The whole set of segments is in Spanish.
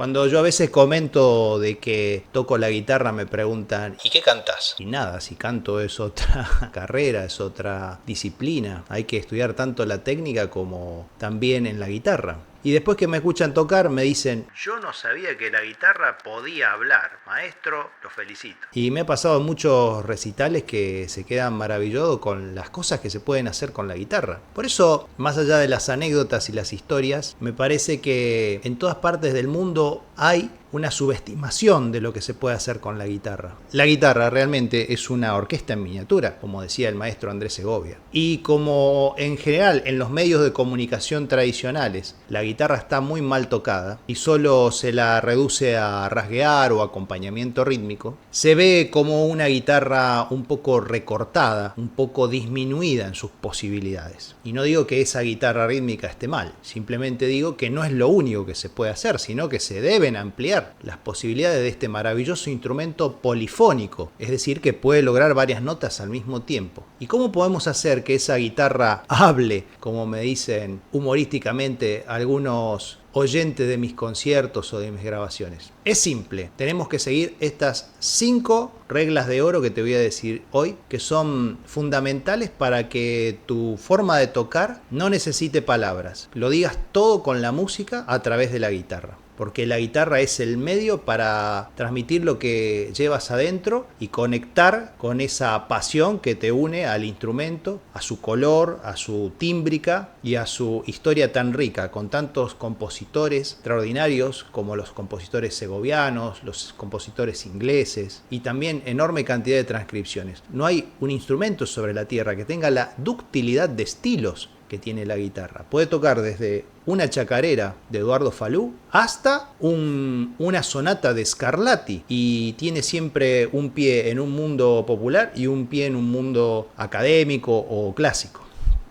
Cuando yo a veces comento de que toco la guitarra me preguntan ¿y qué cantás? Y nada, si canto es otra carrera, es otra disciplina. Hay que estudiar tanto la técnica como también en la guitarra. Y después que me escuchan tocar me dicen, yo no sabía que la guitarra podía hablar. Maestro, lo felicito. Y me ha pasado en muchos recitales que se quedan maravillados con las cosas que se pueden hacer con la guitarra. Por eso, más allá de las anécdotas y las historias, me parece que en todas partes del mundo hay una subestimación de lo que se puede hacer con la guitarra. La guitarra realmente es una orquesta en miniatura, como decía el maestro Andrés Segovia. Y como en general en los medios de comunicación tradicionales la guitarra está muy mal tocada y solo se la reduce a rasguear o acompañamiento rítmico, se ve como una guitarra un poco recortada, un poco disminuida en sus posibilidades. Y no digo que esa guitarra rítmica esté mal, simplemente digo que no es lo único que se puede hacer, sino que se deben ampliar las posibilidades de este maravilloso instrumento polifónico, es decir, que puede lograr varias notas al mismo tiempo. ¿Y cómo podemos hacer que esa guitarra hable, como me dicen humorísticamente algunos oyentes de mis conciertos o de mis grabaciones? Es simple, tenemos que seguir estas 5 reglas de oro que te voy a decir hoy, que son fundamentales para que tu forma de tocar no necesite palabras, lo digas todo con la música a través de la guitarra. Porque la guitarra es el medio para transmitir lo que llevas adentro y conectar con esa pasión que te une al instrumento, a su color, a su tímbrica y a su historia tan rica, con tantos compositores extraordinarios como los compositores segovianos, los compositores ingleses y también enorme cantidad de transcripciones. No hay un instrumento sobre la tierra que tenga la ductilidad de estilos que tiene la guitarra. Puede tocar desde una chacarera de Eduardo Falú hasta una sonata de Scarlatti y tiene siempre un pie en un mundo popular y un pie en un mundo académico o clásico.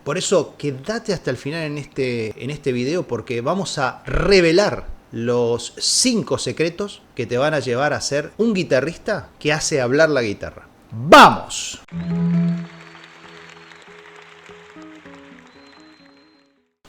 Por eso quédate hasta el final en este video porque vamos a revelar los 5 secretos que te van a llevar a ser un guitarrista que hace hablar la guitarra. ¡Vamos!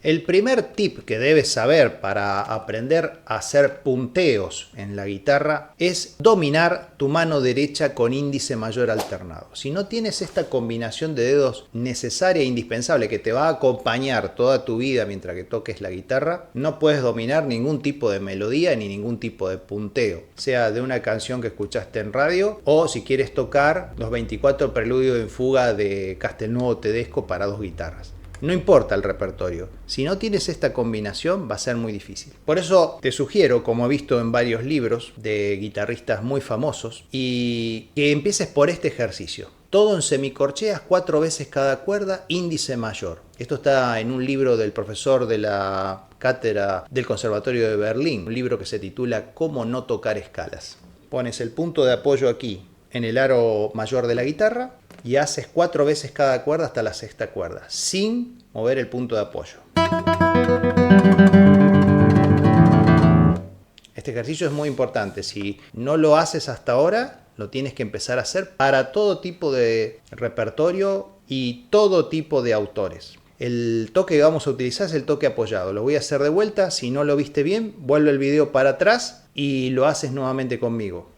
El primer tip que debes saber para aprender a hacer punteos en la guitarra es dominar tu mano derecha con índice mayor alternado. Si no tienes esta combinación de dedos necesaria e indispensable que te va a acompañar toda tu vida mientras que toques la guitarra, no puedes dominar ningún tipo de melodía ni ningún tipo de punteo, sea de una canción que escuchaste en radio o si quieres tocar los 24 preludios en fuga de Castelnuovo Tedesco para 2 guitarras. No importa el repertorio, si no tienes esta combinación va a ser muy difícil. Por eso te sugiero, como he visto en varios libros de guitarristas muy famosos, y que empieces por este ejercicio. Todo en semicorcheas, 4 veces cada cuerda, índice mayor. Esto está en un libro del profesor de la cátedra del Conservatorio de Berlín, un libro que se titula Cómo no tocar escalas. Pones el punto de apoyo aquí en el aro mayor de la guitarra y haces 4 veces cada cuerda hasta la 6ª cuerda, sin mover el punto de apoyo. Este ejercicio es muy importante. Si no lo haces hasta ahora, lo tienes que empezar a hacer para todo tipo de repertorio y todo tipo de autores. El toque que vamos a utilizar es el toque apoyado. Lo voy a hacer de vuelta. Si no lo viste bien, vuelve el video para atrás y lo haces nuevamente conmigo.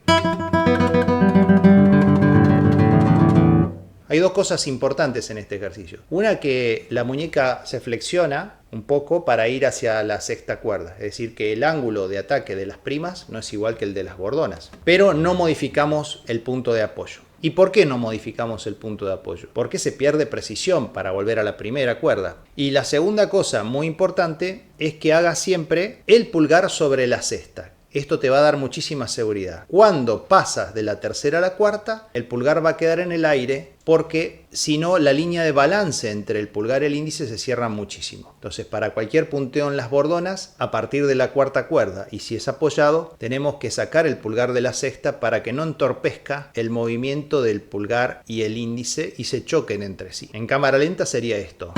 Hay 2 cosas importantes en este ejercicio. Una, que la muñeca se flexiona un poco para ir hacia la 6ª cuerda. Es decir, que el ángulo de ataque de las primas no es igual que el de las gordonas. Pero no modificamos el punto de apoyo. ¿Y por qué no modificamos el punto de apoyo? Porque se pierde precisión para volver a la primera cuerda. Y la segunda cosa muy importante es que hagas siempre el pulgar sobre la 6ª. Esto te va a dar muchísima seguridad. Cuando pasas de la 3ª a la 4ª, el pulgar va a quedar en el aire porque si no la línea de balance entre el pulgar y el índice se cierra muchísimo. Entonces para cualquier punteo en las bordonas, a partir de la 4ª cuerda y si es apoyado, tenemos que sacar el pulgar de la 6ª para que no entorpezca el movimiento del pulgar y el índice y se choquen entre sí. En cámara lenta sería esto.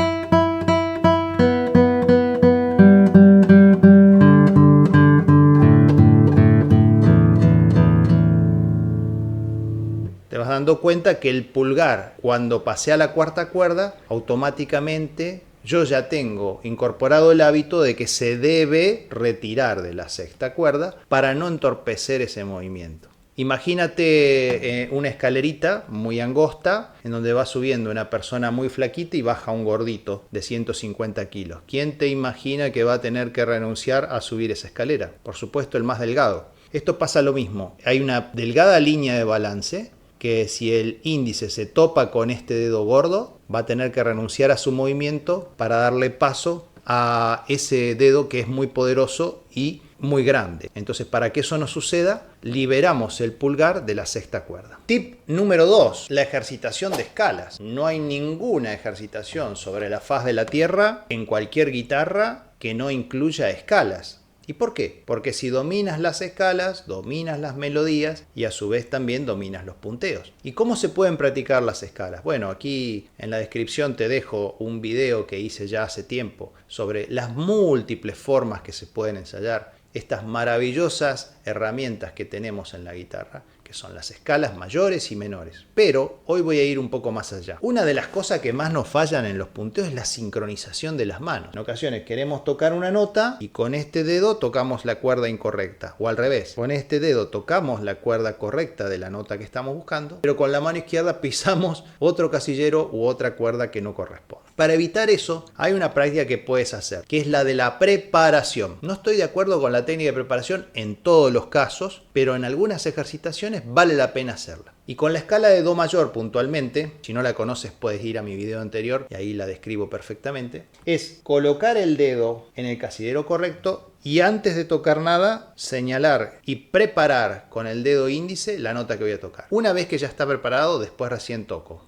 Te vas dando cuenta que el pulgar, cuando pasea la 4ª cuerda, automáticamente yo ya tengo incorporado el hábito de que se debe retirar de la sexta cuerda para no entorpecer ese movimiento. Imagínate una escalerita muy angosta en donde va subiendo una persona muy flaquita y baja un gordito de 150 kilos. ¿Quién te imagina que va a tener que renunciar a subir esa escalera? Por supuesto, el más delgado. Esto pasa lo mismo. Hay una delgada línea de balance que si el índice se topa con este dedo gordo, va a tener que renunciar a su movimiento para darle paso a ese dedo que es muy poderoso y muy grande. Entonces, para que eso no suceda, liberamos el pulgar de la sexta cuerda. Tip número 2, la ejercitación de escalas. No hay ninguna ejercitación sobre la faz de la tierra en cualquier guitarra que no incluya escalas. ¿Y por qué? Porque si dominas las escalas, dominas las melodías y a su vez también dominas los punteos. ¿Y cómo se pueden practicar las escalas? Bueno, aquí en la descripción te dejo un video que hice ya hace tiempo sobre las múltiples formas que se pueden ensayar estas maravillosas herramientas que tenemos en la guitarra, que son las escalas mayores y menores. Pero hoy voy a ir un poco más allá. Una de las cosas que más nos fallan en los punteos es la sincronización de las manos. En ocasiones queremos tocar una nota y con este dedo tocamos la cuerda incorrecta, o al revés, con este dedo tocamos la cuerda correcta de la nota que estamos buscando, pero con la mano izquierda pisamos otro casillero u otra cuerda que no corresponde. Para evitar eso, hay una práctica que puedes hacer, que es la de la preparación. No estoy de acuerdo con la técnica de preparación en todos los casos, pero en algunas ejercitaciones vale la pena hacerla. Y con la escala de Do mayor puntualmente, si no la conoces puedes ir a mi video anterior y ahí la describo perfectamente, es colocar el dedo en el casillero correcto y antes de tocar nada, señalar y preparar con el dedo índice la nota que voy a tocar. Una vez que ya está preparado, después recién toco.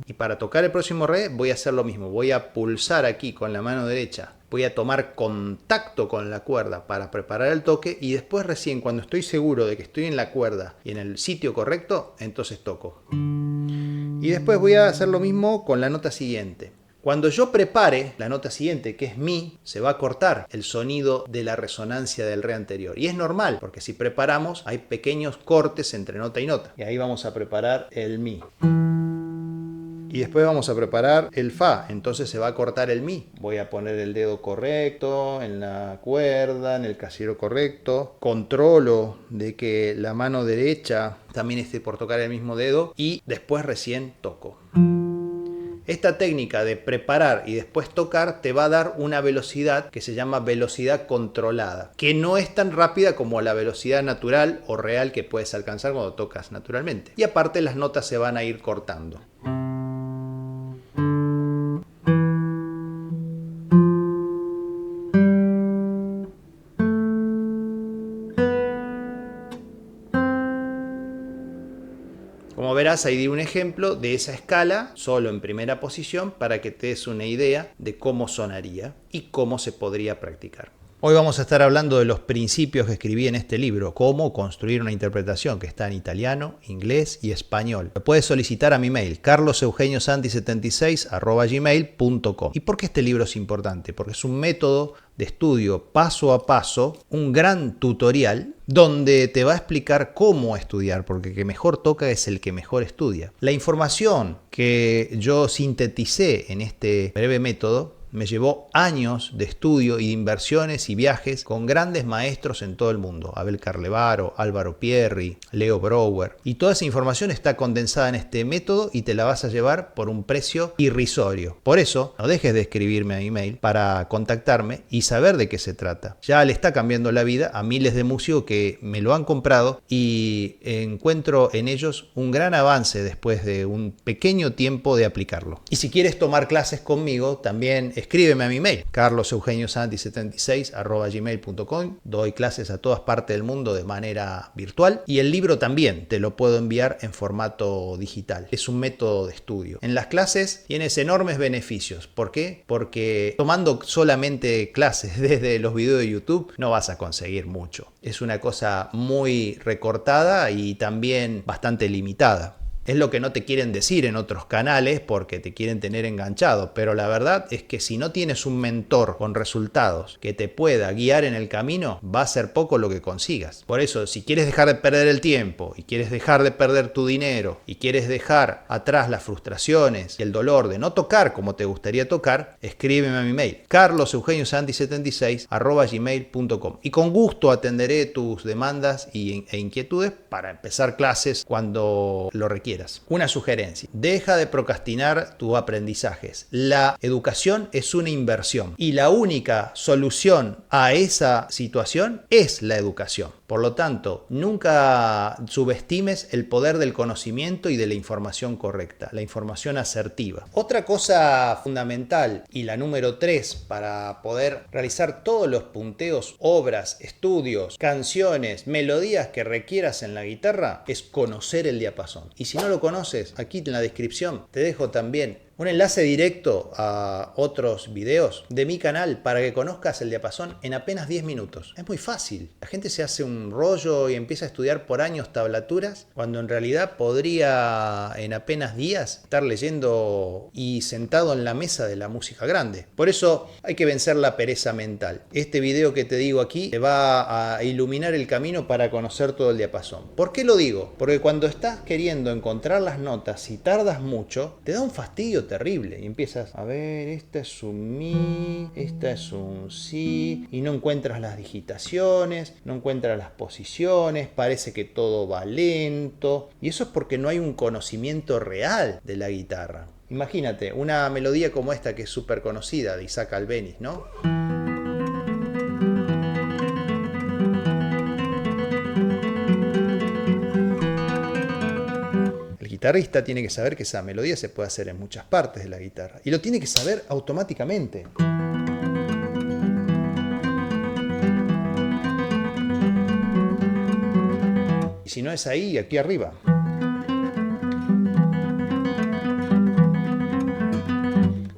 Y para tocar el próximo re voy a hacer lo mismo, voy a pulsar aquí con la mano derecha, voy a tomar contacto con la cuerda para preparar el toque y después recién cuando estoy seguro de que estoy en la cuerda y en el sitio correcto, entonces toco. Y después voy a hacer lo mismo con la nota siguiente. Cuando yo prepare la nota siguiente, que es mi, se va a cortar el sonido de la resonancia del re anterior. Y es normal, porque si preparamos hay pequeños cortes entre nota y nota. Y ahí vamos a preparar el mi. Y después vamos a preparar el fa, entonces se va a cortar el mi. Voy a poner el dedo correcto en la cuerda, en el casillero correcto. Controlo de que la mano derecha también esté por tocar el mismo dedo y después recién toco. Esta técnica de preparar y después tocar te va a dar una velocidad que se llama velocidad controlada, que no es tan rápida como la velocidad natural o real que puedes alcanzar cuando tocas naturalmente. Y aparte las notas se van a ir cortando. Como verás, ahí di un ejemplo de esa escala, solo en primera posición, para que te des una idea de cómo sonaría y cómo se podría practicar. Hoy vamos a estar hablando de los principios que escribí en este libro, cómo construir una interpretación, que está en italiano, inglés y español. Lo puedes solicitar a mi mail, carloseugeniosanti76@gmail.com. ¿Y por qué este libro es importante? Porque es un método de estudio paso a paso, un gran tutorial donde te va a explicar cómo estudiar, porque el que mejor toca es el que mejor estudia. La información que yo sinteticé en este breve método me llevó años de estudio y de inversiones y viajes con grandes maestros en todo el mundo. Abel Carlevaro, Álvaro Pierri, Leo Brouwer. Y toda esa información está condensada en este método y te la vas a llevar por un precio irrisorio. Por eso, no dejes de escribirme a mi mail para contactarme y saber de qué se trata. Ya le está cambiando la vida a miles de músicos que me lo han comprado y encuentro en ellos un gran avance después de un pequeño tiempo de aplicarlo. Y si quieres tomar clases conmigo, también escríbeme a mi mail, carloseugeniosanti76@gmail.com. Doy clases a todas partes del mundo de manera virtual y el libro también te lo puedo enviar en formato digital. Es un método de estudio. En las clases tienes enormes beneficios. ¿Por qué? Porque tomando solamente clases desde los videos de YouTube no vas a conseguir mucho. Es una cosa muy recortada y también bastante limitada. Es lo que no te quieren decir en otros canales porque te quieren tener enganchado, pero la verdad es que si no tienes un mentor con resultados que te pueda guiar en el camino, va a ser poco lo que consigas. Por eso, si quieres dejar de perder el tiempo y quieres dejar de perder tu dinero y quieres dejar atrás las frustraciones y el dolor de no tocar como te gustaría tocar, escríbeme a mi mail carloseugeniossanti76@gmail.com y con gusto atenderé tus demandas e inquietudes para empezar clases cuando lo requieras. Una sugerencia: deja de procrastinar tus aprendizajes. La educación es una inversión y la única solución a esa situación es la educación. Por lo tanto, nunca subestimes el poder del conocimiento y de la información correcta, la información asertiva. Otra cosa fundamental y la número 3 para poder realizar todos los punteos, obras, estudios, canciones, melodías que requieras en la guitarra es conocer el diapasón. Y si no lo conoces, aquí en la descripción te dejo también un enlace directo a otros videos de mi canal para que conozcas el diapasón en apenas 10 minutos. Es muy fácil. La gente se hace un rollo y empieza a estudiar por años tablaturas, cuando en realidad podría en apenas días estar leyendo y sentado en la mesa de la música grande. Por eso hay que vencer la pereza mental. Este video que te digo aquí te va a iluminar el camino para conocer todo el diapasón. ¿Por qué lo digo? Porque cuando estás queriendo encontrar las notas y tardas mucho, te da un fastidio terrible y empiezas a ver, esta es un mi, esta es un si, y no encuentras las digitaciones, no encuentras las posiciones, parece que todo va lento, y eso es porque no hay un conocimiento real de la guitarra. Imagínate una melodía como esta, que es súper conocida, de Isaac Albéniz, ¿no? El guitarrista tiene que saber que esa melodía se puede hacer en muchas partes de la guitarra y lo tiene que saber automáticamente. Y si no es ahí, aquí arriba.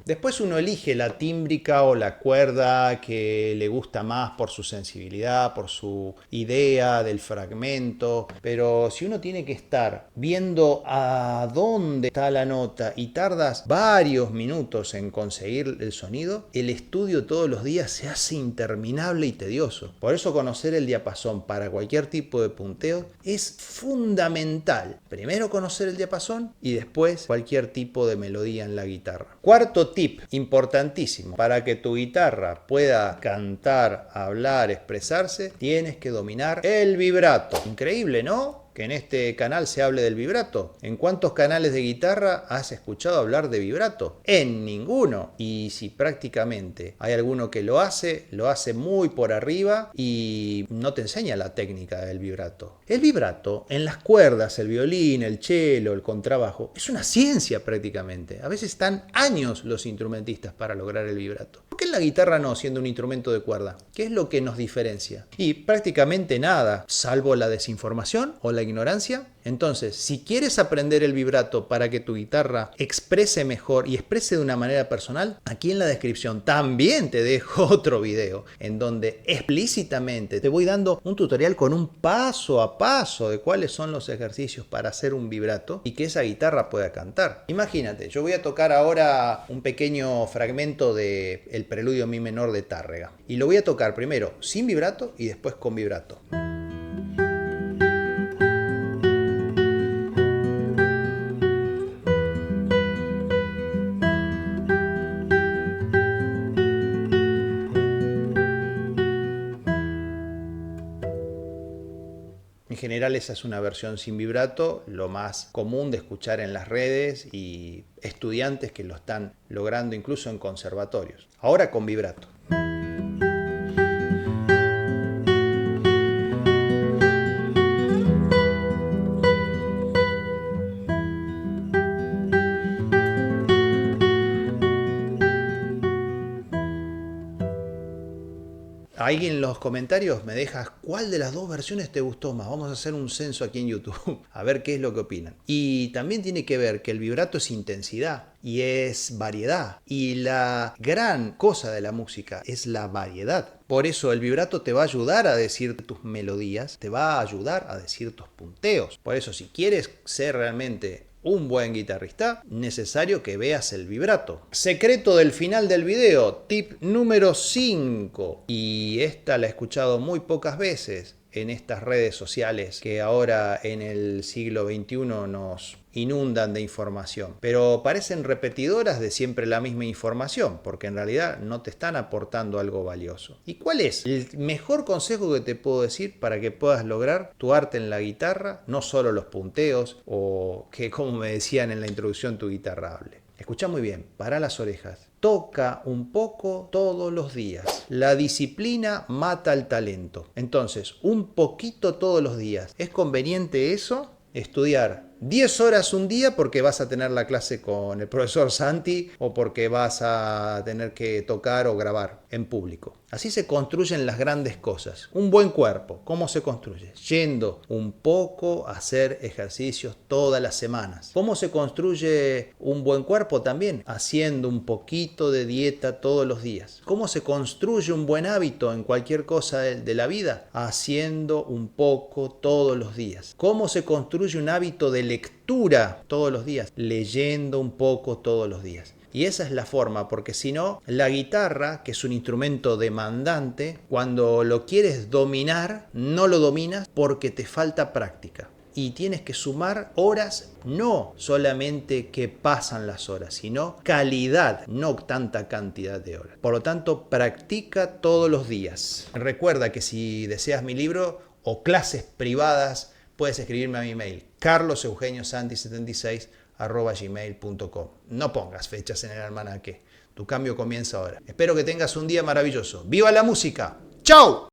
Después uno elige la tímbrica o la cuerda que le gusta más por su sensibilidad, por su idea del fragmento, pero si uno tiene que estar viendo a dónde está la nota y tardas varios minutos en conseguir el sonido, el estudio todos los días se hace interminable y tedioso. Por eso conocer el diapasón para cualquier tipo de punteo es fundamental. Primero conocer el diapasón y después cualquier tipo de melodía en la guitarra. Cuarto tip importantísimo: para que tu guitarra pueda cantar, hablar, expresarse, tienes que dominar el vibrato. Increíble, ¿no? Que en este canal se hable del vibrato. ¿En cuántos canales de guitarra has escuchado hablar de vibrato? En ninguno. Y si prácticamente hay alguno que lo hace muy por arriba y no te enseña la técnica del vibrato. El vibrato en las cuerdas, el violín, el cello, el contrabajo, es una ciencia prácticamente. A veces están años los instrumentistas para lograr el vibrato. ¿Por qué en la guitarra no, siendo un instrumento de cuerda? ¿Qué es lo que nos diferencia? Y prácticamente nada, salvo la desinformación o la ignorancia. Entonces, si quieres aprender el vibrato para que tu guitarra exprese mejor y exprese de una manera personal, aquí en la descripción también te dejo otro video en donde explícitamente te voy dando un tutorial con un paso a paso de cuáles son los ejercicios para hacer un vibrato y que esa guitarra pueda cantar. Imagínate, yo voy a tocar ahora un pequeño fragmento de el preludio mi menor de Tárrega y lo voy a tocar primero sin vibrato y después con vibrato. En general esa es una versión sin vibrato, lo más común de escuchar en las redes y estudiantes que lo están logrando incluso en conservatorios. Ahora con vibrato. Ahí en los comentarios me dejas cuál de las dos versiones te gustó más. Vamos a hacer un censo aquí en YouTube, a ver qué es lo que opinan. Y también tiene que ver que el vibrato es intensidad y es variedad. Y la gran cosa de la música es la variedad. Por eso el vibrato te va a ayudar a decir tus melodías, te va a ayudar a decir tus punteos. Por eso si quieres ser realmente un buen guitarrista, necesario que veas el vibrato. Secreto del final del video, tip número 5. Y esta la he escuchado muy pocas veces en estas redes sociales que ahora en el siglo XXI nos inundan de información, pero parecen repetidoras de siempre la misma información, porque en realidad no te están aportando algo valioso. ¿Y cuál es el mejor consejo que te puedo decir para que puedas lograr tu arte en la guitarra? No solo los punteos o que, como me decían en la introducción, tu guitarra hable. Escucha muy bien, para las orejas. Toca un poco todos los días. La disciplina mata el talento. Entonces, un poquito todos los días. ¿Es conveniente eso? Estudiar 10 horas un día porque vas a tener la clase con el profesor Santi o porque vas a tener que tocar o grabar en público. Así se construyen las grandes cosas. Un buen cuerpo, ¿cómo se construye? Yendo un poco a hacer ejercicios todas las semanas. ¿Cómo se construye un buen cuerpo también? Haciendo un poquito de dieta todos los días. ¿Cómo se construye un buen hábito en cualquier cosa de la vida? Haciendo un poco todos los días. ¿Cómo se construye un hábito de lectura todos los días? Leyendo un poco todos los días. Y esa es la forma, porque si no, la guitarra, que es un instrumento demandante, cuando lo quieres dominar, no lo dominas porque te falta práctica. Y tienes que sumar horas, no solamente que pasan las horas, sino calidad, no tanta cantidad de horas. Por lo tanto, practica todos los días. Recuerda que si deseas mi libro o clases privadas, puedes escribirme a mi mail, carloseugeniosanti76@gmail.com. No pongas fechas en el almanaque. Tu cambio comienza ahora. Espero que tengas un día maravilloso. ¡Viva la música! ¡Chao!